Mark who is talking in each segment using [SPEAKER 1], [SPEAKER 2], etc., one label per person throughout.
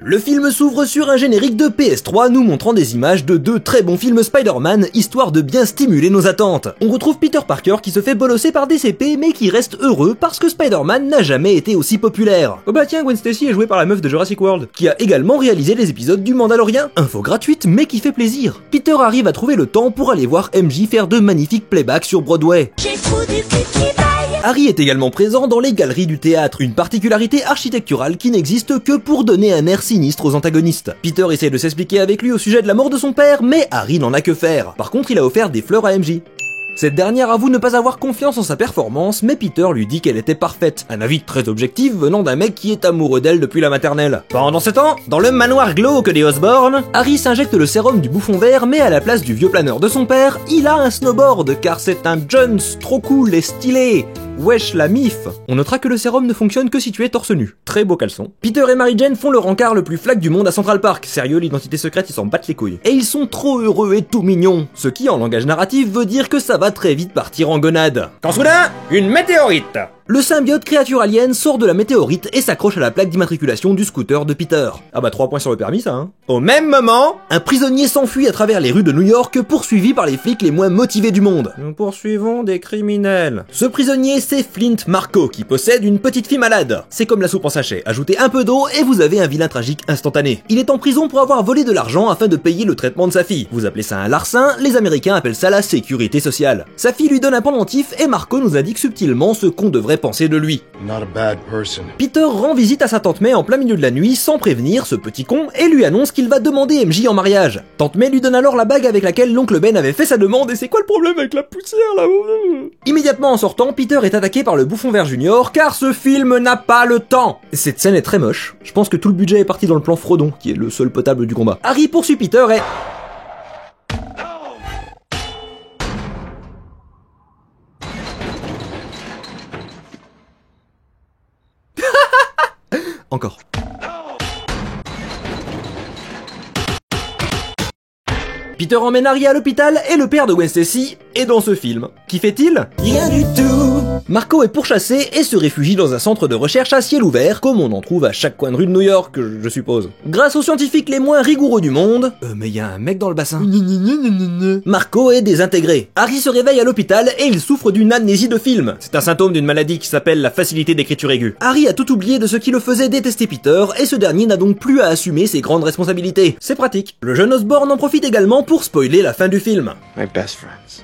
[SPEAKER 1] Le film s'ouvre sur un générique de PS3 nous montrant des images de deux très bons films Spider-Man, histoire de bien stimuler nos attentes. On retrouve Peter Parker qui se fait bolosser par DCP mais qui reste heureux parce que Spider-Man n'a jamais été aussi populaire. Oh bah tiens, Gwen Stacy est jouée par la meuf de Jurassic World, qui a également réalisé les épisodes du Mandalorian, info gratuite mais qui fait plaisir. Peter arrive à trouver le temps pour aller voir MJ faire de magnifiques playbacks sur Broadway. Harry est également présent dans les galeries du théâtre, une particularité architecturale qui n'existe que pour donner un air sinistre aux antagonistes. Peter essaie de s'expliquer avec lui au sujet de la mort de son père, mais Harry n'en a que faire. Par contre, il a offert des fleurs à MJ. Cette dernière avoue ne pas avoir confiance en sa performance, mais Peter lui dit qu'elle était parfaite. Un avis très objectif venant d'un mec qui est amoureux d'elle depuis la maternelle. Pendant ce temps, dans le manoir glauque des Osborn, Harry s'injecte le sérum du bouffon vert, mais à la place du vieux planeur de son père, il a un snowboard, car c'est un Jones trop cool et stylé. Wesh la mif. On notera que le sérum ne fonctionne que si tu es torse nu. Très beau caleçon. Peter et Mary Jane font le rencard le plus flac du monde à Central Park. Sérieux, l'identité secrète, ils s'en battent les couilles. Et ils sont trop heureux et tout mignons. Ce qui, en langage narratif, veut dire que ça va très vite partir en gonade. Quand soudain, une météorite. Le symbiote créature alien sort de la météorite et s'accroche à la plaque d'immatriculation du scooter de Peter. Ah bah 3 points sur le permis ça hein. Au même moment, un prisonnier s'enfuit à travers les rues de New York poursuivi par les flics les moins motivés du monde. Nous poursuivons des criminels. Ce prisonnier c'est Flint Marko qui possède une petite fille malade. C'est comme la soupe en sachet, ajoutez un peu d'eau et vous avez un vilain tragique instantané. Il est en prison pour avoir volé de l'argent afin de payer le traitement de sa fille. Vous appelez ça un larcin, les Américains appellent ça la sécurité sociale. Sa fille lui donne un pendentif et Marko nous indique subtilement ce qu'on devrait penser de lui. Peter rend visite à sa tante May en plein milieu de la nuit sans prévenir ce petit con et lui annonce qu'il va demander MJ en mariage. Tante May lui donne alors la bague avec laquelle l'oncle Ben avait fait sa demande et c'est quoi le problème avec la poussière là? Immédiatement en sortant, Peter est attaqué par le bouffon vert junior car ce film n'a pas le temps. Cette scène est très moche. Je pense que tout le budget est parti dans le plan Frodon qui est le seul potable du combat. Harry poursuit Peter et... Encore. Peter emmène Harry à l'hôpital et le père de Gwen Stacy est dans ce film. Qu'y fait-il? Rien du tout. Marko est pourchassé et se réfugie dans un centre de recherche à ciel ouvert, comme on en trouve à chaque coin de rue de New York, je suppose. Grâce aux scientifiques les moins rigoureux du monde... mais y a un mec dans le bassin. Marko est désintégré. Harry se réveille à l'hôpital et il souffre d'une amnésie de film. C'est un symptôme d'une maladie qui s'appelle la facilité d'écriture aiguë. Harry a tout oublié de ce qui le faisait détester Peter et ce dernier n'a donc plus à assumer ses grandes responsabilités. C'est pratique. Le jeune Osborn en profite également pour spoiler la fin du film.
[SPEAKER 2] My best friends.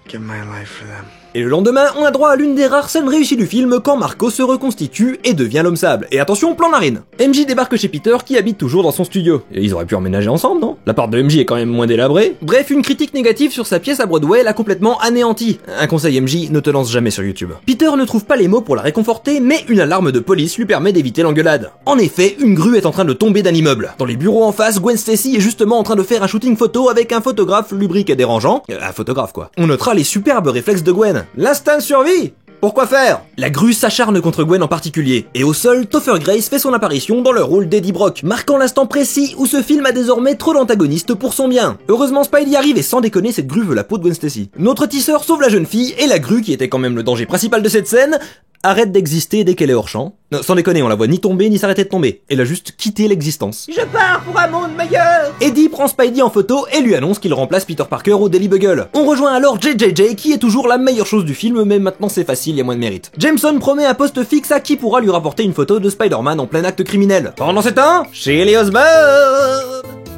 [SPEAKER 2] Give my life for them.
[SPEAKER 1] Et le lendemain, on a droit à l'une des rares scènes réussies du film quand Marko se reconstitue et devient l'homme sable. Et attention, plan narine. MJ débarque chez Peter qui habite toujours dans son studio. Et ils auraient pu emménager ensemble, non? L'appart de MJ est quand même moins délabré. Bref, une critique négative sur sa pièce à Broadway l'a complètement anéanti. Un conseil MJ, ne te lance jamais sur YouTube. Peter ne trouve pas les mots pour la réconforter, mais une alarme de police lui permet d'éviter l'engueulade. En effet, une grue est en train de tomber d'un immeuble. Dans les bureaux en face, Gwen Stacy est justement en train de faire un shooting photo avec un photographe lubrique et dérangeant. Un photographe quoi. On notera les superbes réflexes de Gwen. L'instinct de survie. Pourquoi faire? La grue s'acharne contre Gwen en particulier, et au sol, Topher Grace fait son apparition dans le rôle d'Eddie Brock, marquant l'instant précis où ce film a désormais trop d'antagonistes pour son bien. Heureusement Spidey arrive et sans déconner cette grue veut la peau de Gwen Stacy. Notre tisseur sauve la jeune fille, et la grue, qui était quand même le danger principal de cette scène, arrête d'exister dès qu'elle est hors champ. Non, sans déconner, on la voit ni tomber ni s'arrêter de tomber. Elle a juste quitté l'existence. Je pars pour un monde meilleur. Eddie prend Spidey en photo et lui annonce qu'il remplace Peter Parker au Daily Bugle. On rejoint alors JJJ qui est toujours la meilleure chose du film, mais maintenant c'est facile, y a moins de mérite. Jameson promet un poste fixe à qui pourra lui rapporter une photo de Spider-Man en plein acte criminel. Pendant ce temps, chez les Osborn,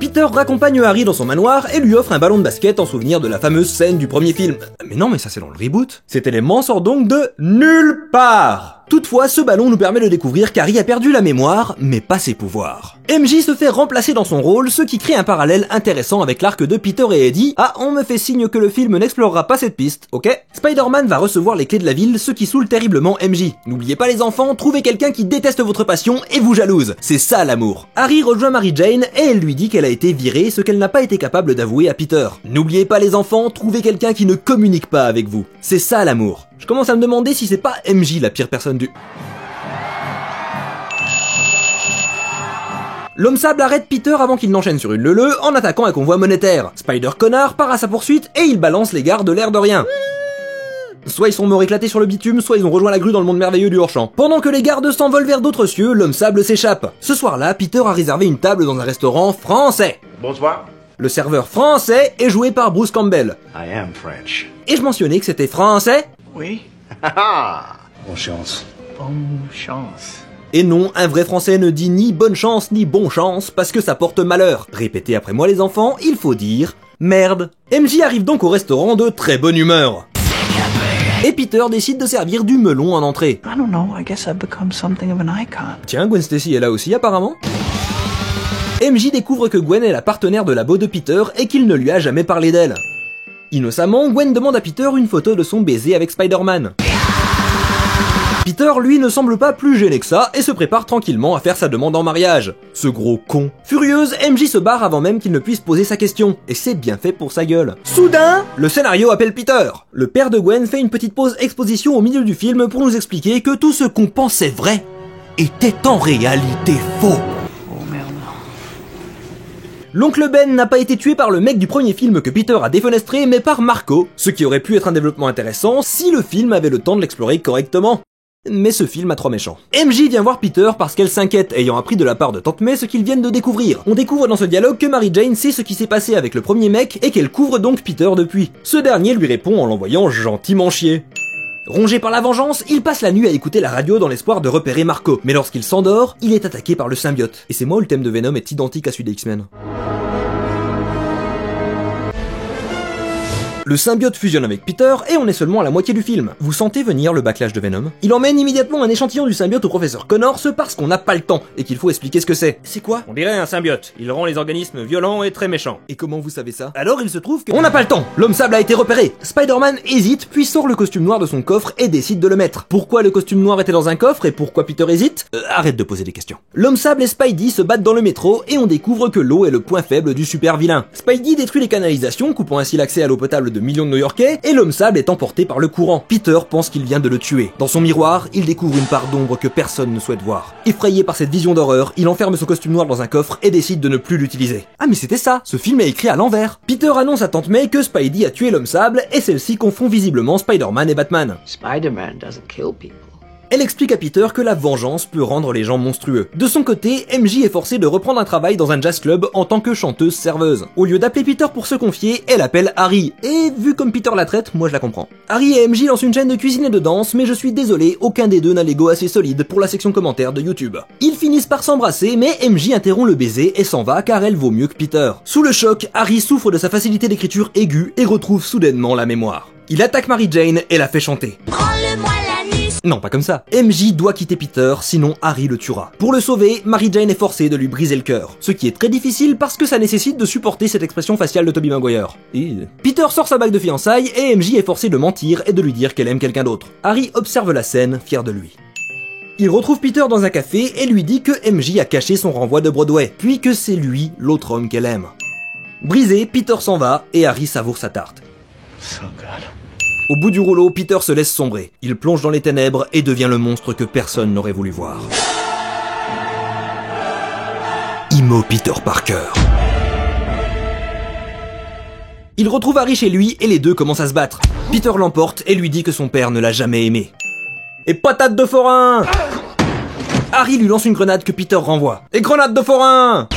[SPEAKER 1] Peter raccompagne Harry dans son manoir et lui offre un ballon de basket en souvenir de la fameuse scène du premier film. Mais non, mais ça c'est dans le reboot. Cet élément sort donc de nulle part. Toutefois, ce ballon nous permet de découvrir qu'Harry a perdu la mémoire, mais pas ses pouvoirs. MJ se fait remplacer dans son rôle, ce qui crée un parallèle intéressant avec l'arc de Peter et Eddie. Ah, on me fait signe que le film n'explorera pas cette piste, ok? Spider-Man va recevoir les clés de la ville, ce qui saoule terriblement MJ. N'oubliez pas les enfants, trouvez quelqu'un qui déteste votre passion et vous jalouse. C'est ça l'amour. Harry rejoint Mary Jane et elle lui dit qu'elle a été virée, ce qu'elle n'a pas été capable d'avouer à Peter. N'oubliez pas les enfants, trouvez quelqu'un qui ne communique pas avec vous. C'est ça l'amour. Je commence à me demander si c'est pas MJ la pire personne du... L'homme sable arrête Peter avant qu'il n'enchaîne sur une leu-leu en attaquant un convoi monétaire. Spider connard part à sa poursuite et il balance les gardes de l'air de rien. Soit ils sont morts éclatés sur le bitume, soit ils ont rejoint la grue dans le monde merveilleux du hors-champ. Pendant que les gardes s'envolent vers d'autres cieux, l'homme sable s'échappe. Ce soir-là, Peter a réservé une table dans un restaurant français.
[SPEAKER 2] Bonsoir.
[SPEAKER 1] Le serveur français est joué par Bruce Campbell.
[SPEAKER 2] I am French.
[SPEAKER 1] Et je mentionnais que c'était français.
[SPEAKER 2] Oui. Bonne chance. Bonne chance.
[SPEAKER 1] Et non, un vrai français ne dit ni bonne chance ni bon chance parce que ça porte malheur. Répétez après moi les enfants, il faut dire merde. MJ arrive donc au restaurant de très bonne humeur. Et Peter décide de servir du melon en entrée.
[SPEAKER 2] I don't know, I guess I've become something of an icon.
[SPEAKER 1] Tiens, Gwen Stacy est là aussi apparemment. MJ découvre que Gwen est la partenaire de labo de Peter et qu'il ne lui a jamais parlé d'elle. Innocemment, Gwen demande à Peter une photo de son baiser avec Spider-Man. Peter, lui, ne semble pas plus gêné que ça et se prépare tranquillement à faire sa demande en mariage. Ce gros con. Furieuse, MJ se barre avant même qu'il ne puisse poser sa question. Et c'est bien fait pour sa gueule. Soudain, le scénario appelle Peter. Le père de Gwen fait une petite pause exposition au milieu du film pour nous expliquer que tout ce qu'on pensait vrai était en réalité faux.
[SPEAKER 2] Oh merde.
[SPEAKER 1] L'oncle Ben n'a pas été tué par le mec du premier film que Peter a défenestré, mais par Marco, ce qui aurait pu être un développement intéressant si le film avait le temps de l'explorer correctement. Mais ce film a trop méchant. MJ vient voir Peter parce qu'elle s'inquiète, ayant appris de la part de Tante May ce qu'ils viennent de découvrir. On découvre dans ce dialogue que Mary Jane sait ce qui s'est passé avec le premier mec et qu'elle couvre donc Peter depuis. Ce dernier lui répond en l'envoyant gentiment chier. Rongé par la vengeance, il passe la nuit à écouter la radio dans l'espoir de repérer Marco. Mais lorsqu'il s'endort, il est attaqué par le symbiote. Et c'est moi où le thème de Venom est identique à celui des X-Men. Le symbiote fusionne avec Peter et on est seulement à la moitié du film. Vous sentez venir le backlash de Venom? Il emmène immédiatement un échantillon du symbiote au professeur Connors parce qu'on n'a pas le temps et qu'il faut expliquer ce que c'est. C'est quoi? On dirait un symbiote. Il rend les organismes violents et très méchants. Et comment vous savez ça? Alors il se trouve que... On n'a pas le temps! L'homme sable a été repéré! Spider-Man hésite puis sort le costume noir de son coffre et décide de le mettre. Pourquoi le costume noir était dans un coffre et pourquoi Peter hésite? Arrête de poser des questions. L'homme sable et Spidey se battent dans le métro et on découvre que l'eau est le point faible du super vilain. Spidey détruit les canalisations, coupant ainsi l'accès à l'eau potable de millions de New-Yorkais, et l'homme sable est emporté par le courant. Peter pense qu'il vient de le tuer. Dans son miroir, il découvre une part d'ombre que personne ne souhaite voir. Effrayé par cette vision d'horreur, il enferme son costume noir dans un coffre et décide de ne plus l'utiliser. Ah mais c'était ça, ce film est écrit à l'envers. Peter annonce à Tante May que Spidey a tué l'homme sable et celle-ci confond visiblement Spider-Man et Batman.
[SPEAKER 3] Spider-Man doesn't kill people.
[SPEAKER 1] Elle explique à Peter que la vengeance peut rendre les gens monstrueux. De son côté, MJ est forcée de reprendre un travail dans un jazz club en tant que chanteuse-serveuse. Au lieu d'appeler Peter pour se confier, elle appelle Harry. Et vu comme Peter la traite, moi je la comprends. Harry et MJ lancent une chaîne de cuisine et de danse, mais je suis désolé, aucun des deux n'a l'ego assez solide pour la section commentaires de YouTube. Ils finissent par s'embrasser, mais MJ interrompt le baiser et s'en va car elle vaut mieux que Peter. Sous le choc, Harry souffre de sa facilité d'écriture aiguë et retrouve soudainement la mémoire. Il attaque Mary Jane et la fait chanter.
[SPEAKER 4] Prends-le-moi l'anus.
[SPEAKER 1] Non, pas comme ça. MJ doit quitter Peter, sinon Harry le tuera. Pour le sauver, Mary Jane est forcée de lui briser le cœur. Ce qui est très difficile parce que ça nécessite de supporter cette expression faciale de Tobey Maguire. Peter sort sa bague de fiançailles et MJ est forcée de mentir et de lui dire qu'elle aime quelqu'un d'autre. Harry observe la scène, fier de lui. Il retrouve Peter dans un café et lui dit que MJ a caché son renvoi de Broadway, puis que c'est lui l'autre homme qu'elle aime. Brisé, Peter s'en va et Harry savoure sa tarte.
[SPEAKER 2] So good.
[SPEAKER 1] Au bout du rouleau, Peter se laisse sombrer. Il plonge dans les ténèbres et devient le monstre que personne n'aurait voulu voir. Imo Peter Parker. Il retrouve Harry chez lui et les deux commencent à se battre. Peter l'emporte et lui dit que son père ne l'a jamais aimé. Et patate de forain! Harry lui lance une grenade que Peter renvoie. Et grenade de forain!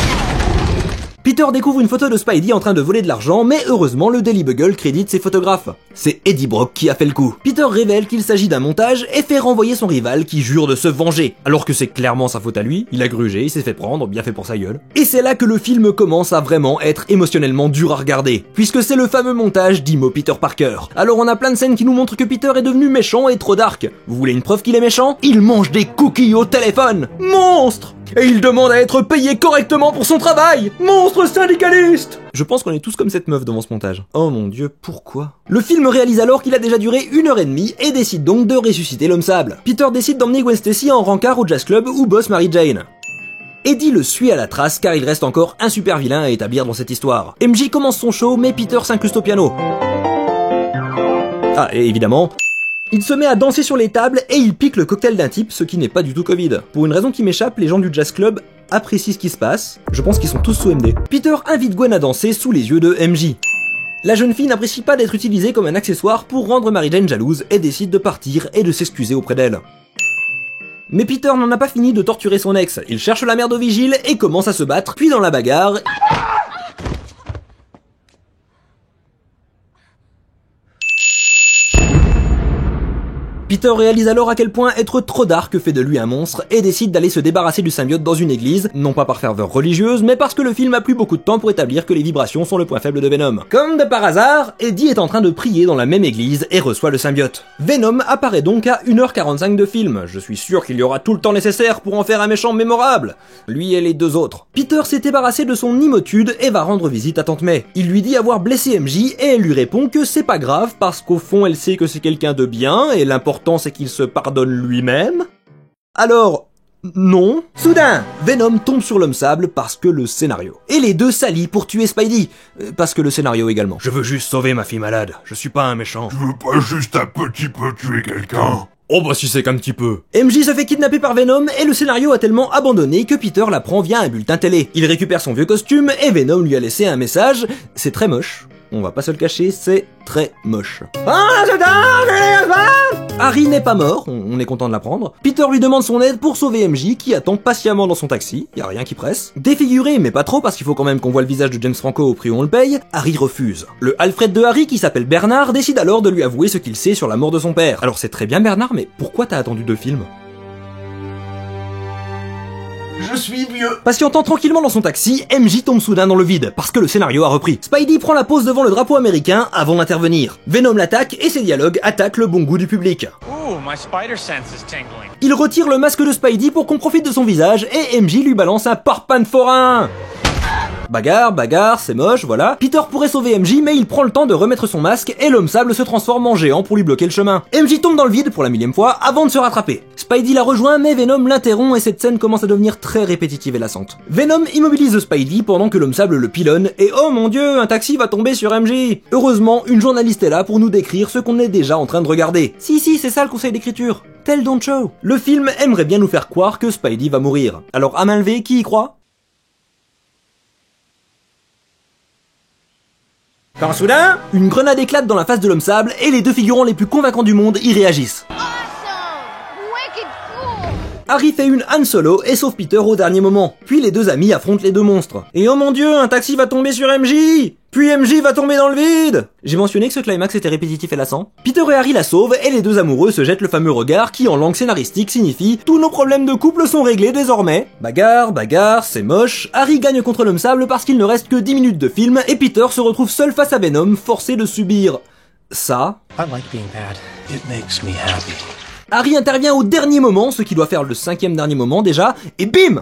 [SPEAKER 1] Peter découvre une photo de Spidey en train de voler de l'argent, mais heureusement le Daily Bugle crédite ses photographes. C'est Eddie Brock qui a fait le coup. Peter révèle qu'il s'agit d'un montage et fait renvoyer son rival qui jure de se venger. Alors que c'est clairement sa faute à lui, il a grugé, il s'est fait prendre, bien fait pour sa gueule. Et c'est là que le film commence à vraiment être émotionnellement dur à regarder, puisque c'est le fameux montage d'Imo Peter Parker. Alors on a plein de scènes qui nous montrent que Peter est devenu méchant et trop dark. Vous voulez une preuve qu'il est méchant? Il mange des cookies au téléphone! Monstre! Et il demande à être payé correctement pour son travail! Monstre syndicaliste! Je pense qu'on est tous comme cette meuf devant ce montage. Oh mon dieu, pourquoi? Le film réalise alors qu'il a déjà duré 1h30 et décide donc de ressusciter l'homme sable. Peter décide d'emmener Gwen Stacy en rencard au jazz club où bosse Mary Jane. Eddie le suit à la trace car il reste encore un super vilain à établir dans cette histoire. MJ commence son show mais Peter s'incruste au piano. Ah, et évidemment... il se met à danser sur les tables et il pique le cocktail d'un type, ce qui n'est pas du tout Covid. Pour une raison qui m'échappe, les gens du jazz club apprécient ce qui se passe. Je pense qu'ils sont tous sous MD. Peter invite Gwen à danser sous les yeux de MJ. La jeune fille n'apprécie pas d'être utilisée comme un accessoire pour rendre Mary Jane jalouse et décide de partir et de s'excuser auprès d'elle. Mais Peter n'en a pas fini de torturer son ex, il cherche la merde au vigile et commence à se battre, puis dans la bagarre... Peter réalise alors à quel point être trop dark fait de lui un monstre et décide d'aller se débarrasser du symbiote dans une église, non pas par ferveur religieuse, mais parce que le film a plus beaucoup de temps pour établir que les vibrations sont le point faible de Venom. Comme de par hasard, Eddie est en train de prier dans la même église et reçoit le symbiote. Venom apparaît donc à 1h45 de film, je suis sûr qu'il y aura tout le temps nécessaire pour en faire un méchant mémorable. Lui et les deux autres. Peter s'est débarrassé de son immotude et va rendre visite à Tante May. Il lui dit avoir blessé MJ et elle lui répond que c'est pas grave parce qu'au fond elle sait que c'est quelqu'un de bien et l'important c'est qu'il se pardonne lui-même. Alors, non. Soudain, Venom tombe sur l'homme sable parce que le scénario. Et les deux s'allient pour tuer Spidey, parce que le scénario également.
[SPEAKER 4] Je veux juste sauver ma fille malade, je suis pas un méchant.
[SPEAKER 5] Tu veux pas juste un petit peu tuer quelqu'un?
[SPEAKER 4] Oh bah si c'est qu'un petit peu.
[SPEAKER 1] MJ se fait kidnapper par Venom et le scénario a tellement abandonné que Peter l'apprend via un bulletin télé. Il récupère son vieux costume et Venom lui a laissé un message. C'est très moche. On va pas se le cacher, c'est très moche. Harry n'est pas mort, on est content de l'apprendre. Peter lui demande son aide pour sauver MJ qui attend patiemment dans son taxi, y a rien qui presse. Défiguré, mais pas trop parce qu'il faut quand même qu'on voit le visage de James Franco au prix où on le paye, Harry refuse. Le Alfred de Harry, qui s'appelle Bernard, décide alors de lui avouer ce qu'il sait sur la mort de son père. Alors c'est très bien Bernard, mais pourquoi t'as attendu 2 films ?
[SPEAKER 5] Je suis vieux.
[SPEAKER 1] Patientant tranquillement dans son taxi, MJ tombe soudain dans le vide, parce que le scénario a repris. Spidey prend la pose devant le drapeau américain avant d'intervenir. Venom l'attaque et ses dialogues attaquent le bon goût du public.
[SPEAKER 6] Ooh, my spider sense is tingling.
[SPEAKER 1] Il retire le masque de Spidey pour qu'on profite de son visage et MJ lui balance un pare-pan forain. Bagarre, c'est moche, voilà. Peter pourrait sauver MJ, mais il prend le temps de remettre son masque et l'homme sable se transforme en géant pour lui bloquer le chemin. MJ tombe dans le vide pour la 1000e fois avant de se rattraper. Spidey la rejoint, mais Venom l'interrompt et cette scène commence à devenir très répétitive et lassante. Venom immobilise Spidey pendant que l'homme sable le pilonne et oh mon dieu, un taxi va tomber sur MJ. Heureusement, une journaliste est là pour nous décrire ce qu'on est déjà en train de regarder. Si, c'est ça le conseil d'écriture. Tell don't show. Le film aimerait bien nous faire croire que Spidey va mourir. Alors à main levée, qui y croit ? Quand soudain, une grenade éclate dans la face de l'homme sable et les deux figurants les plus convaincants du monde y réagissent. Harry fait une Han Solo et sauve Peter au dernier moment. Puis les deux amis affrontent les deux monstres. Et oh mon dieu, un taxi va tomber sur MJ! Puis MJ va tomber dans le vide! J'ai mentionné que ce climax était répétitif et lassant. Peter et Harry la sauvent et les deux amoureux se jettent le fameux regard qui en langue scénaristique signifie « Tous nos problèmes de couple sont réglés désormais ». Bagarre, c'est moche. Harry gagne contre l'homme sable parce qu'il ne reste que 10 minutes de film et Peter se retrouve seul face à Venom, forcé de subir ça.
[SPEAKER 6] I like being bad.
[SPEAKER 2] It makes me happy.
[SPEAKER 1] Harry intervient au dernier moment, ce qui doit faire le 5e dernier moment déjà, et bim!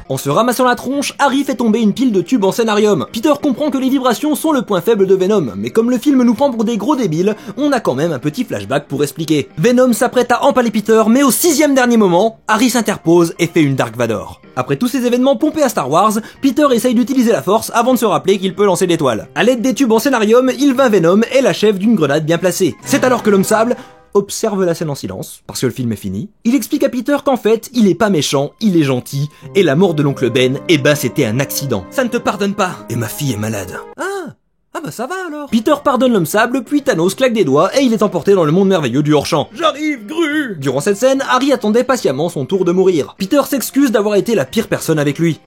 [SPEAKER 1] En se ramassant la tronche, Harry fait tomber une pile de tubes en scénarium. Peter comprend que les vibrations sont le point faible de Venom, mais comme le film nous prend pour des gros débiles, on a quand même un petit flashback pour expliquer. Venom s'apprête à empaler Peter, mais au 6e dernier moment, Harry s'interpose et fait une Dark Vador. Après tous ces événements pompés à Star Wars, Peter essaye d'utiliser la force avant de se rappeler qu'il peut lancer l'étoile. À l'aide des tubes en scénarium, il vainc Venom et l'achève d'une grenade bien placée. C'est alors que l'homme sable observe la scène en silence, parce que le film est fini. Il explique à Peter qu'en fait, il est pas méchant, il est gentil, et la mort de l'oncle Ben, c'était un accident. Ça ne te pardonne pas. Et ma fille est malade. Ah bah ça va alors. Peter pardonne l'homme sable, puis Thanos claque des doigts, et il est emporté dans le monde merveilleux du hors-champ. J'arrive, Gru! Durant cette scène, Harry attendait patiemment son tour de mourir. Peter s'excuse d'avoir été la pire personne avec lui.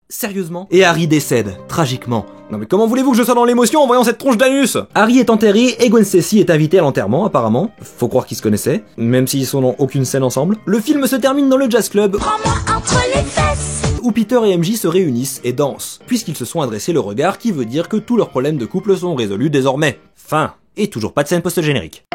[SPEAKER 1] Sérieusement? Et Harry décède, tragiquement. Non mais comment voulez-vous que je sois dans l'émotion en voyant cette tronche d'anus? Harry est enterré et Gwen Stacy est invitée à l'enterrement apparemment. Faut croire qu'ils se connaissaient, même s'ils sont dans aucune scène ensemble. Le film se termine dans le jazz club. Prends-moi entre les fesses! Où Peter et MJ se réunissent et dansent, puisqu'ils se sont adressés le regard qui veut dire que tous leurs problèmes de couple sont résolus désormais. Fin. Et toujours pas de scène post-générique.